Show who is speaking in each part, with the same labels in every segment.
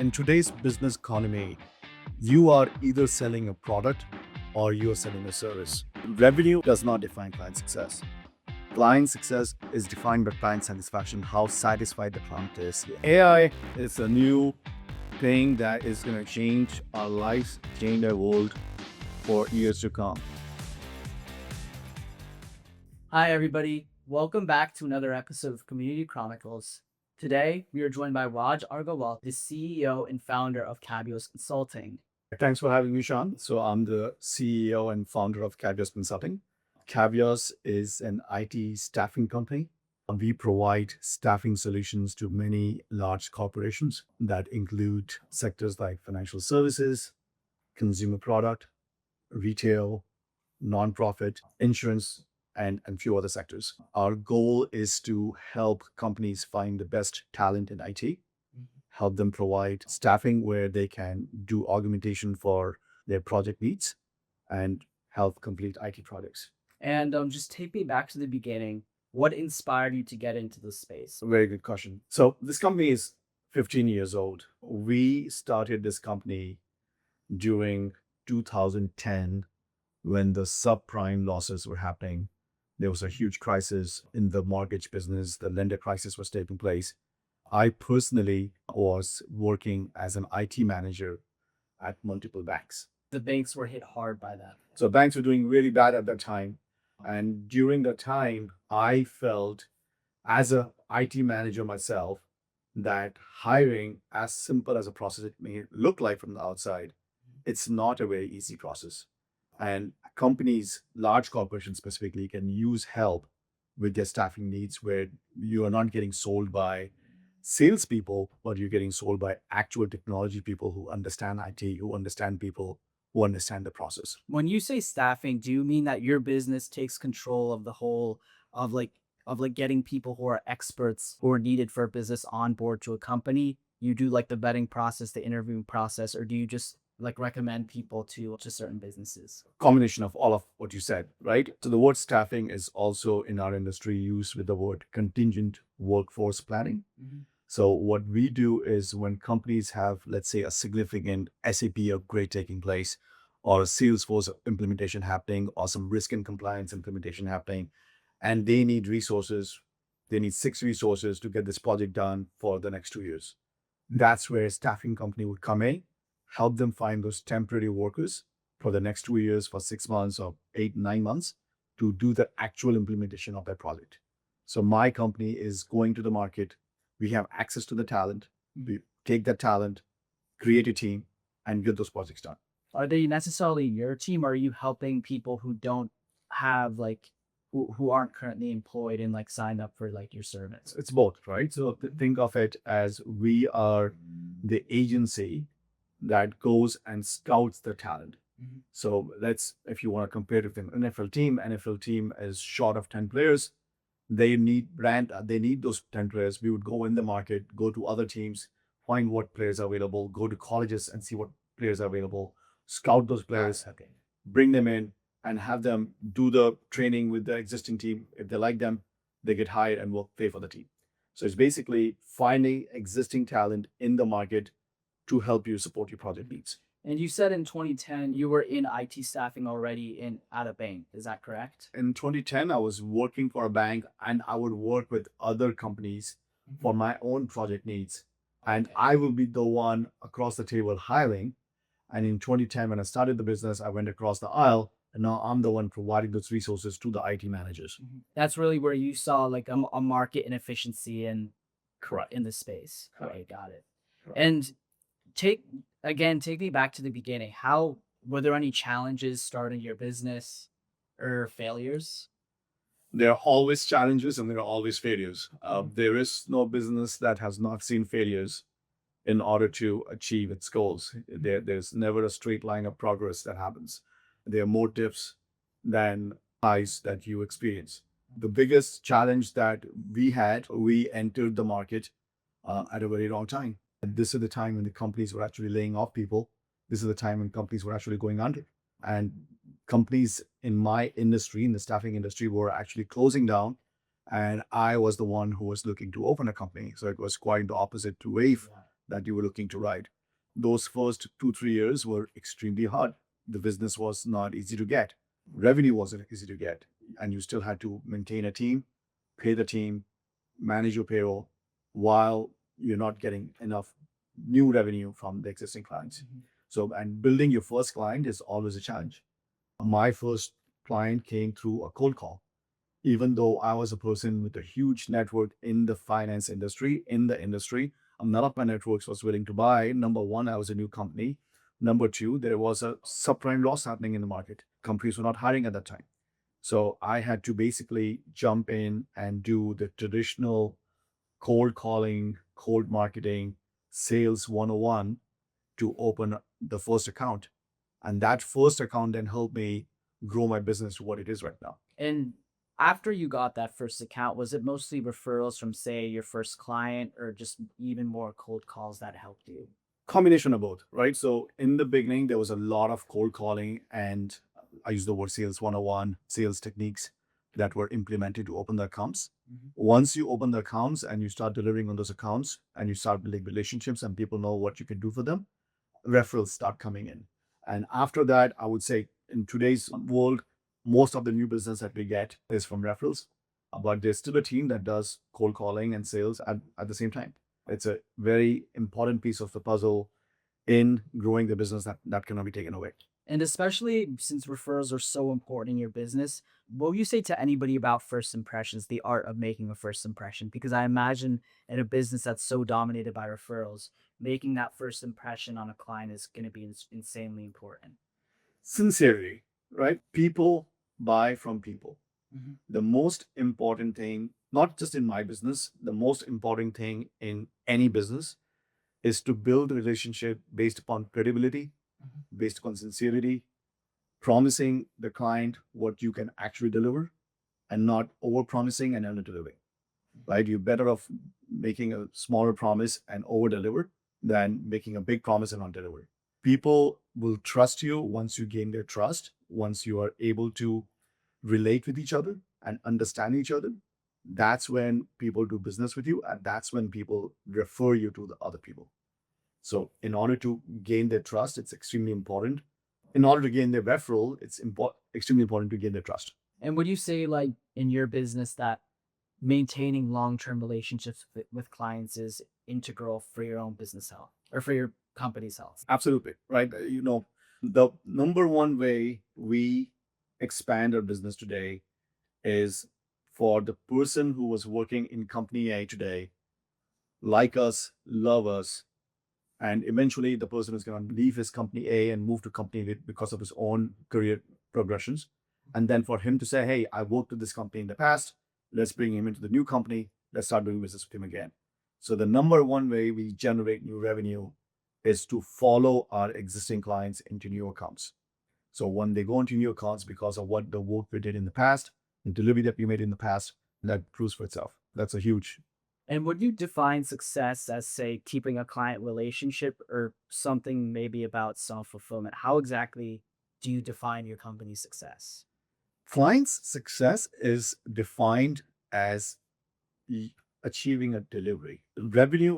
Speaker 1: In today's business economy, you are either selling a product or you are selling a service. Revenue does not define client success. Client success is defined by client satisfaction, how satisfied the client is. AI is a new thing that is going to change our lives, change our world for years to come.
Speaker 2: Hi, everybody. Welcome back to another episode of Community Chronicles. Today, we are joined by Raj Agarwala, the CEO and founder of Kavyos Consulting.
Speaker 1: Thanks for having me, Sean. So I'm the CEO and founder of Kavyos Consulting. Kavyos is an IT staffing company. We provide staffing solutions to many large corporations that include sectors like financial services, consumer product, retail, nonprofit, insurance, and a few other sectors. Our goal is to help companies find the best talent in IT, help them provide staffing where they can do augmentation for their project needs, and help complete IT projects.
Speaker 2: And just take me back to the beginning. What inspired you to get into this space?
Speaker 1: Very good question. So this company is 15 years old. We started this company during 2010 when the subprime losses were happening. There was a huge crisis in the mortgage business. The lender crisis was taking place. I personally was working as an IT manager at multiple banks.
Speaker 2: The banks were hit hard by that.
Speaker 1: So banks were doing really bad at that time. And during that time, I felt as a IT manager myself that hiring, as simple as a process it may look like from the outside, it's not a very easy process. And companies, large corporations specifically, can use help with their staffing needs where you are not getting sold by salespeople, but you're getting sold by actual technology people who understand IT, who understand people, who understand the process.
Speaker 2: When you say staffing, do you mean that your business takes control of the whole of getting people who are experts who are needed for a business on board to a company? You do like the vetting process, the interviewing process, or do you just like recommend people to certain businesses?
Speaker 1: Combination of all of what you said, right? So the word staffing is also in our industry used with the word contingent workforce planning. So what we do is when companies have, let's say, a significant SAP upgrade taking place, or a Salesforce implementation happening, or some risk and compliance implementation happening, and they need resources, they need 6 resources to get this project done for the next 2 years. That's where a staffing company would come in, help them find those temporary workers for the next 2 years, for 6 months or 8, 9 months to do the actual implementation of that project. So my company is going to the market. We have access to the talent. We take that talent, create a team, and get those projects done.
Speaker 2: Are they necessarily your team, or are you helping people who don't have like who aren't currently employed and like signed up for like your service?
Speaker 1: It's both, right? So think of it as we are the agency that goes and scouts the talent. So if you want to compare it with an NFL team is short of 10 players. They need those 10 players. We would go in the market, go to other teams, find what players are available, go to colleges and see what players are available, scout those players, bring them in and have them do the training with the existing team. If they like them, they get hired and will pay for the team. So it's basically finding existing talent in the market to help you support your project needs.
Speaker 2: And you said in 2010 you were in IT staffing already at a bank. Is that correct?
Speaker 1: In 2010, I was working for a bank and I would work with other companies for my own project needs. And I will be the one across the table hiring. And in 2010, when I started the business, I went across the aisle and now I'm the one providing those resources to the IT managers.
Speaker 2: That's really where you saw like a market inefficiency in
Speaker 1: Correct.
Speaker 2: in the space.
Speaker 1: Correct.
Speaker 2: Okay, got it.
Speaker 1: Correct.
Speaker 2: And take me back to the beginning. How were there any challenges starting your business or failures?
Speaker 1: There are always challenges and there are always failures. There is no business that has not seen failures in order to achieve its goals. There's never a straight line of progress that happens. There are more dips than highs that you experience. The biggest challenge that we entered the market at a very wrong time. And this is the time when the companies were actually laying off people. This is the time when companies were actually going under. And companies in my industry, in the staffing industry, were actually closing down and I was the one who was looking to open a company. So it was quite the opposite wave that you were looking to write. Those first 2, 3 years were extremely hard. The business was not easy to get. Revenue wasn't easy to get. And you still had to maintain a team, pay the team, manage your payroll while you're not getting enough new revenue from the existing clients. So, and building your first client is always a challenge. My first client came through a cold call. Even though I was a person with a huge network in the finance industry, none of my networks was willing to buy. Number one, I was a new company. Number two, there was a subprime loss happening in the market. Companies were not hiring at that time. So I had to basically jump in and do the traditional cold calling, cold marketing, sales 101 to open the first account. And that first account then helped me grow my business to what it is right now.
Speaker 2: And after you got that first account, was it mostly referrals from, say, your first client, or just even more cold calls that helped you?
Speaker 1: Combination of both, right? So in the beginning, there was a lot of cold calling, and I use the word sales 101, sales techniques that were implemented to open the accounts. Once you open the accounts and you start delivering on those accounts and you start building relationships and people know what you can do for them, referrals start coming in. And after that, I would say in today's world, most of the new business that we get is from referrals, but there's still a team that does cold calling and sales at the same time. It's a very important piece of the puzzle in growing the business that cannot be taken away.
Speaker 2: And especially since referrals are so important in your business, what would you say to anybody about first impressions, the art of making a first impression? Because I imagine in a business that's so dominated by referrals, making that first impression on a client is going to be insanely important.
Speaker 1: Sincerely, right? People buy from people. The most important thing, not just in my business, the most important thing in any business is to build a relationship based upon credibility, based upon sincerity, promising the client what you can actually deliver and not over promising and under delivering, right? You're better off making a smaller promise and over deliver than making a big promise and not deliver. People will trust you once you gain their trust, once you are able to relate with each other and understand each other. That's when people do business with you, and that's when people refer you to the other people. So, in order to gain their trust, it's extremely important. In order to gain their referral, it's extremely important to gain their trust.
Speaker 2: And would you say, like, in your business, that maintaining long-term relationships with clients is integral for your own business health or for your company's health?
Speaker 1: Absolutely, right? The number one way we expand our business today is for the person who was working in company A today, like us, love us, and eventually the person is going to leave his company A and move to company B because of his own career progressions. And then for him to say, hey, I worked with this company in the past, let's bring him into the new company, let's start doing business with him again. So the number one way we generate new revenue is to follow our existing clients into new accounts. So when they go into new accounts because of what the work we did in the past, the delivery that we made in the past, that proves for itself. That's a huge.
Speaker 2: And would you define success as, say, keeping a client relationship or something maybe about self-fulfillment? How exactly do you define your company's success?
Speaker 1: Client's success is defined as achieving a delivery. Revenue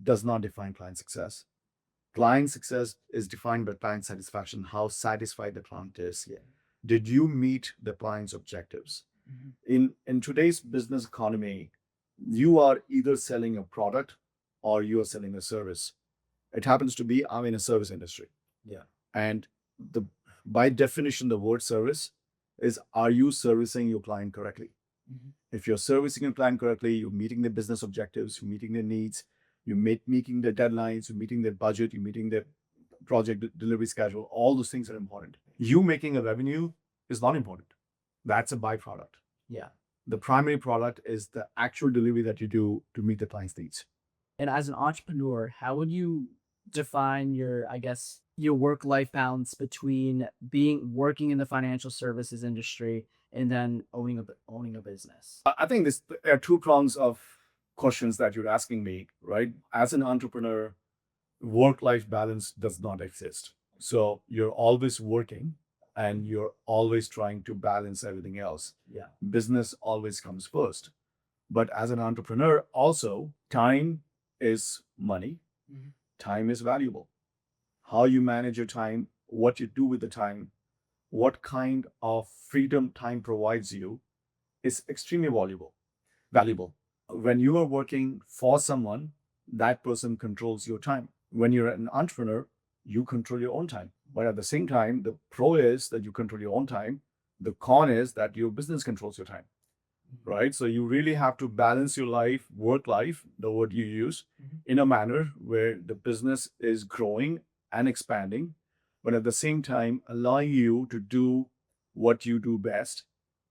Speaker 1: does not define client success. Client success is defined by client satisfaction, how satisfied the client is.
Speaker 2: Yeah.
Speaker 1: Did you meet the client's objectives? In today's business economy, you are either selling a product or you are selling a service. It happens to be I'm in a service industry.
Speaker 2: Yeah.
Speaker 1: And the by definition, the word service is, are you servicing your client correctly? If you're servicing your client correctly, you're meeting their business objectives, you're meeting their needs, you're meeting their deadlines, you're meeting their budget, you're meeting their project delivery schedule. All those things are important. You making a revenue is not important. That's a byproduct.
Speaker 2: Yeah.
Speaker 1: The primary product is the actual delivery that you do to meet the client's needs.
Speaker 2: And as an entrepreneur, how would you define your, I guess, your work-life balance between working in the financial services industry and then owning a business?
Speaker 1: I think there are two prongs of questions that you're asking me, right? As an entrepreneur, work-life balance does not exist. So you're always working and you're always trying to balance everything else.
Speaker 2: Yeah.
Speaker 1: Business always comes first. But as an entrepreneur, also time is money. Time is valuable. How you manage your time, what you do with the time, what kind of freedom time provides you is extremely valuable. Valuable. When you are working for someone, that person controls your time. When you're an entrepreneur, you control your own time. But at the same time, the pro is that you control your own time. The con is that your business controls your time, right? So you really have to balance your life, work life, the word you use, in a manner where the business is growing and expanding, but at the same time allowing you to do what you do best,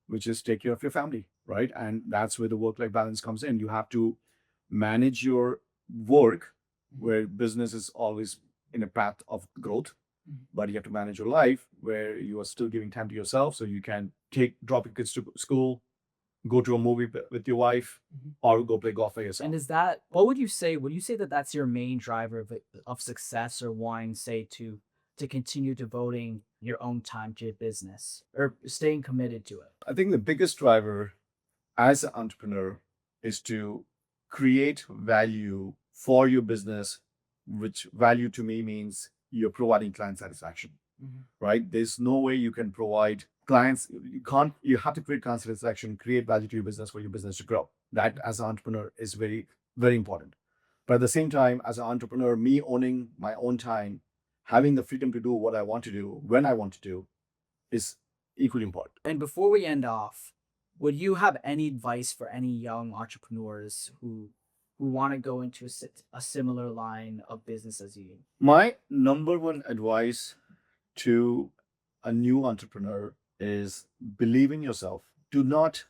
Speaker 1: which is take care of your family, right? And that's where the work-life balance comes in. You have to manage your work where business is always in a path of growth, but you have to manage your life where you are still giving time to yourself so you can drop your kids to school, go to a movie with your wife, or go play golf by yourself.
Speaker 2: And is that what would you say? Would you say that that's your main driver of success, or wanting, say, to continue devoting your own time to your business or staying committed to it?
Speaker 1: I think the biggest driver as an entrepreneur is to create value for your business, which value to me means you're providing client satisfaction, right? There's no way you can provide clients, you have to create client satisfaction, create value to your business for your business to grow. That as an entrepreneur is very, very important. But at the same time, as an entrepreneur, me owning my own time, having the freedom to do what I want to do when I want to do is equally important.
Speaker 2: And before we end off, would you have any advice for any young entrepreneurs who want to go into a similar line of business as you?
Speaker 1: My number one advice to a new entrepreneur is believe in yourself. Do not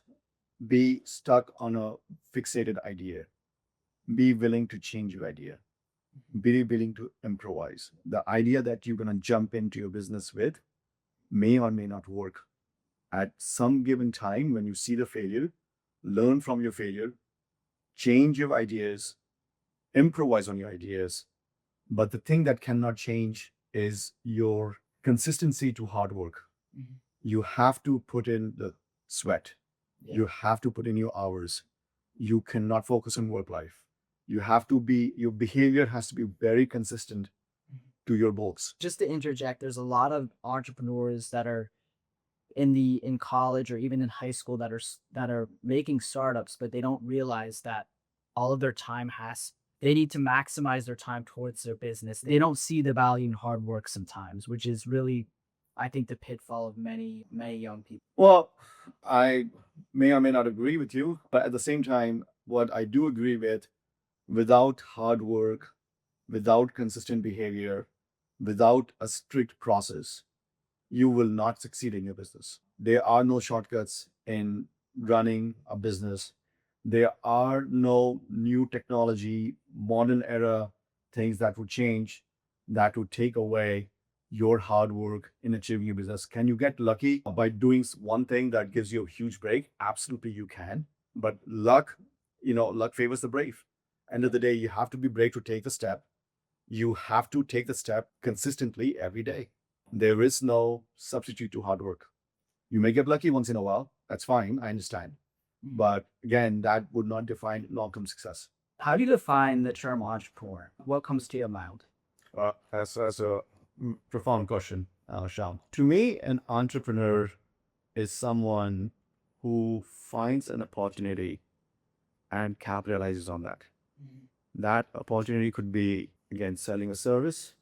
Speaker 1: be stuck on a fixated idea. Be willing to change your idea. Be willing to improvise. The idea that you're going to jump into your business with may or may not work. At some given time, when you see the failure, learn from your failure, change your ideas, improvise on your ideas. But the thing that cannot change is your consistency to hard work. You have to put in the sweat. You have to put in your hours. You cannot focus on work life. You have to be, your behavior has to be very consistent to your goals.
Speaker 2: Just to interject, there's a lot of entrepreneurs that are in college or even in high school that are making startups, but they don't realize that all of their time they need to maximize their time towards their business. They don't see the value in hard work sometimes, which is really, I think, the pitfall of many young people.
Speaker 1: Well, I may or may not agree with you, but at the same time, what I do agree with, without hard work, without consistent behavior, without a strict process, you will not succeed in your business. There are no shortcuts in running a business. There are no new technology, modern era things that would change, that would take away your hard work in achieving your business. Can you get lucky by doing one thing that gives you a huge break? Absolutely, you can. But luck, luck favors the brave. End of the day, you have to be brave to take the step. You have to take the step consistently every day. There is no substitute to hard work. You may get lucky once in a while. That's fine. I understand. But again, that would not define long-term success.
Speaker 2: How do you define the term entrepreneur? What comes to your mind?
Speaker 1: That's a profound question, Sham. To me, an entrepreneur is someone who finds an opportunity and capitalizes on that. That opportunity could be, again, selling a service,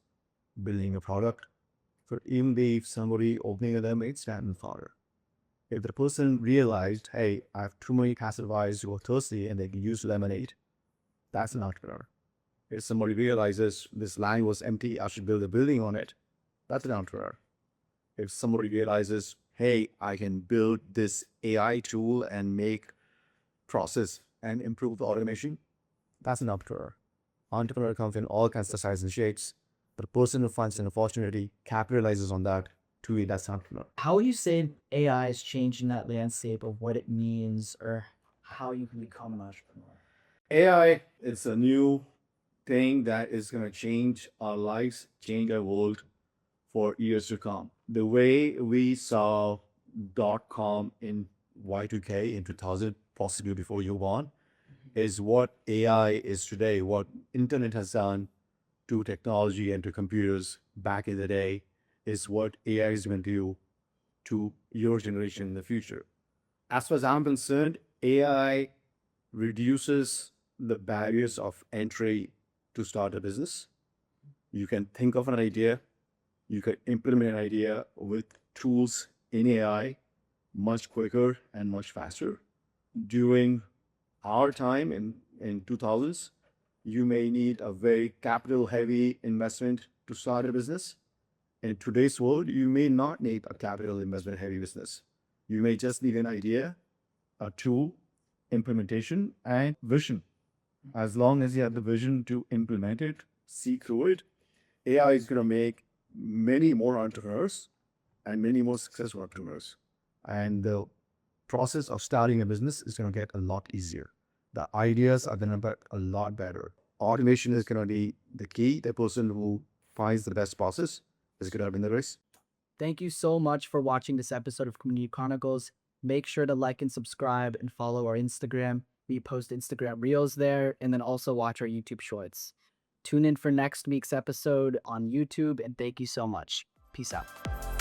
Speaker 1: building a product, could even be somebody opening a lemonade stand in Florida. If the person realized, hey, I have too many passersby who are thirsty and they can use lemonade, that's an entrepreneur. If somebody realizes this land was empty, I should build a building on it, that's an entrepreneur. If somebody realizes, hey, I can build this AI tool and make process and improve the automation, that's an entrepreneur. Entrepreneur comes in all kinds of sizes and shapes, but the person who finds an opportunity, capitalizes on that, to me, that's an entrepreneur.
Speaker 2: How would you say AI is changing that landscape of what it means or how you can become an entrepreneur?
Speaker 1: AI is a new thing that is going to change our lives, change our world for years to come. The way we saw .com in Y2K in 2000, possibly before you were born, is what AI is today, what internet has done to technology and to computers back in the day is what AI is going to do to your generation in the future. As far as I'm concerned, AI reduces the barriers of entry to start a business. You can think of an idea, you can implement an idea with tools in AI much quicker and much faster. During our time in 2000s, you may need a very capital heavy investment to start a business. In today's world, you may not need a capital investment heavy business. You may just need an idea, a tool, implementation, and vision. As long as you have the vision to implement it, see through it, AI is going to make many more entrepreneurs and many more successful entrepreneurs. And the process of starting a business is going to get a lot easier. The ideas are going to get a lot better. Automation is going to be the key. The person who finds the best process is going to win the race.
Speaker 2: Thank you so much for watching this episode of Community Chronicles. Make sure to like and subscribe and follow our Instagram. We post Instagram reels there, and then also watch our YouTube shorts. Tune in for next week's episode on YouTube, and thank you so much. Peace out.